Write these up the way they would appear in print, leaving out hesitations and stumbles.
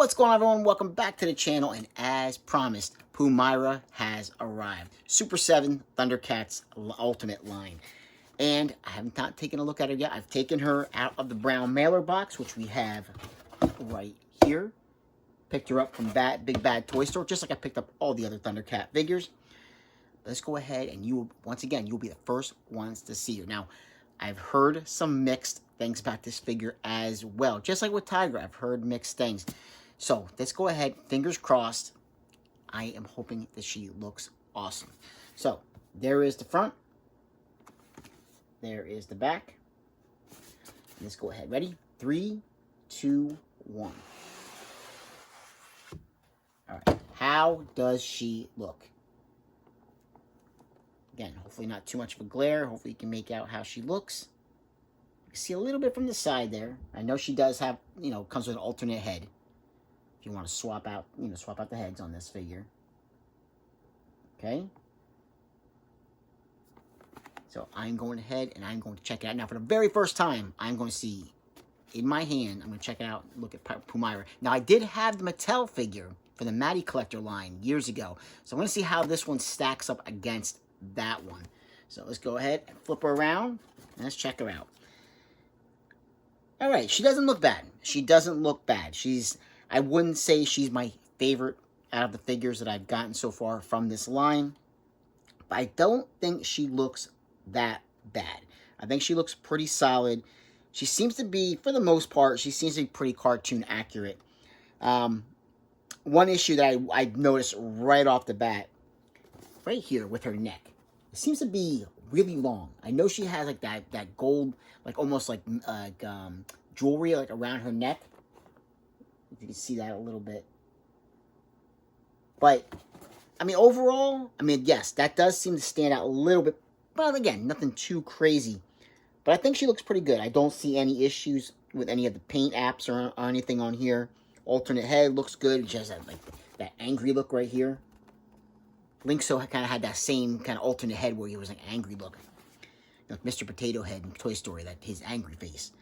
What's going on, everyone? Welcome back to the channel, and as promised, Pumyra has arrived. Super 7 Thundercats Ultimate line. And I have not taken a look at her yet. I've taken her out of the brown mailer box, which we have right here. Picked her up from Big Bad Toy Store, just like I picked up all the other Thundercat figures. Let's go ahead, and you will, once again, you'll be the first ones to see her. Now, I've heard some mixed things about this figure as well. Just like with Tiger, I've heard mixed things. So, let's go ahead. Fingers crossed. I am hoping that she looks awesome. So, there is the front. There is the back. Let's go ahead. Ready? 3, 2, 1. All right. How does she look? Again, hopefully not too much of a glare. Hopefully you can make out how she looks. You can see a little bit from the side there. I know she does have, comes with an alternate head. If you want to swap out, swap out the heads on this figure. Okay. So I'm going ahead and I'm going to check it out. Now, for the very first time, I'm going to see in my hand, I'm going to check it out, look at Pumyra. Now, I did have the Mattel figure for the Matty Collector line years ago. So I'm going to see how this one stacks up against that one. So let's go ahead and flip her around and let's check her out. All right, she doesn't look bad. She doesn't look bad. I wouldn't say she's my favorite out of the figures that I've gotten so far from this line. But I don't think she looks that bad. I think she looks pretty solid. She seems to be, for the most part, she seems to be pretty cartoon accurate. One issue that I noticed right off the bat, right here with her neck, it seems to be really long. I know she has like that gold, like almost like jewelry like around her neck. If you can see that a little bit. But I mean, overall, yes, that does seem to stand out a little bit. But again, nothing too crazy. But I think she looks pretty good. I don't see any issues with any of the paint apps or anything on here. Alternate head looks good. She has that angry look right here. Link so kind of had that same kind of alternate head where he was an angry look. Like Mr. Potato Head in Toy Story, his angry face.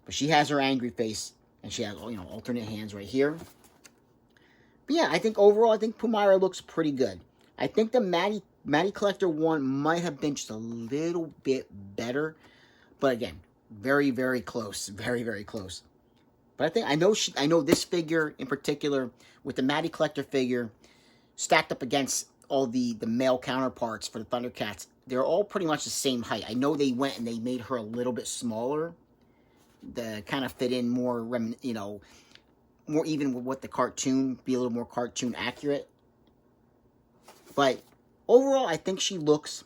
But she has her angry face, and she has, alternate hands right here. But yeah, I think overall, I think Pumyra looks pretty good. I think the Matty Collector one might have been just a little bit better. But again, very, very close. Very, very close. But I know this figure in particular, with the Matty Collector figure, stacked up against all the male counterparts for the Thundercats, they're all pretty much the same height. I know they went and they made her a little bit smaller to kind of fit in more, more even with what the cartoon, be a little more cartoon accurate. But overall, I think she looks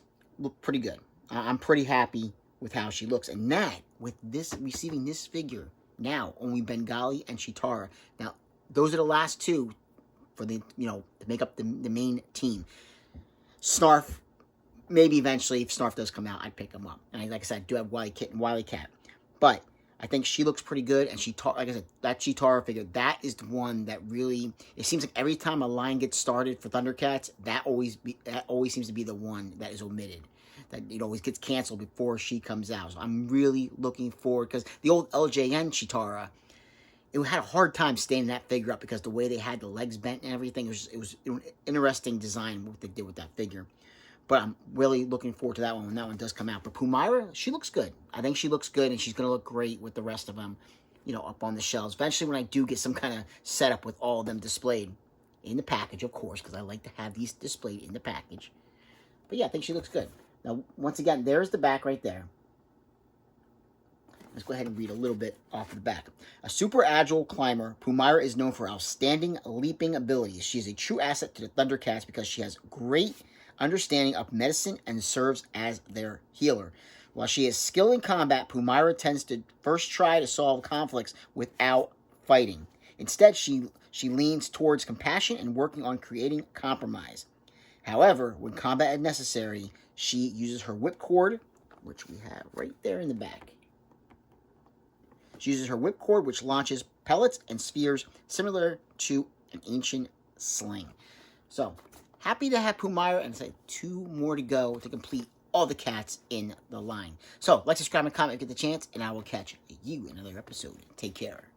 pretty good. I'm pretty happy with how she looks. And that, with this, receiving this figure now, only Bengali and Chitara. Now, those are the last two for the, to make up the main team. Snarf, maybe eventually, if Snarf does come out, I'd pick him up. And like I said, I do have Wily Kit and Wily Cat. But I think she looks pretty good. And like I said, that Chitara figure, that is the one that really, it seems like every time a line gets started for Thundercats, that always seems to be the one that is omitted. That it always gets canceled before she comes out. So I'm really looking forward, because the old LJN Chitara, it had a hard time standing that figure up because the way they had the legs bent and everything, it was an interesting design what they did with that figure. But I'm really looking forward to that one when that one does come out. But Pumyra, she looks good. I think she looks good, and she's going to look great with the rest of them, up on the shelves. Eventually, when I do get some kind of setup with all of them displayed in the package, of course, because I like to have these displayed in the package. But yeah, I think she looks good. Now, once again, there's the back right there. Let's go ahead and read a little bit off of the back. A super agile climber, Pumyra is known for outstanding leaping abilities. She is a true asset to the Thundercats because she has great understanding of medicine and serves as their healer. While she is skilled in combat, Pumyra tends to first try to solve conflicts without fighting. Instead, she leans towards compassion and working on creating compromise. However, when combat is necessary, she uses her whipcord, which we have right there in the back. She uses her whipcord, which launches pellets and spheres similar to an ancient sling. So, happy to have Pumyra, and say 2 more to go to complete all the cats in the line. So, like, subscribe, and comment if you get the chance, and I will catch you in another episode. Take care.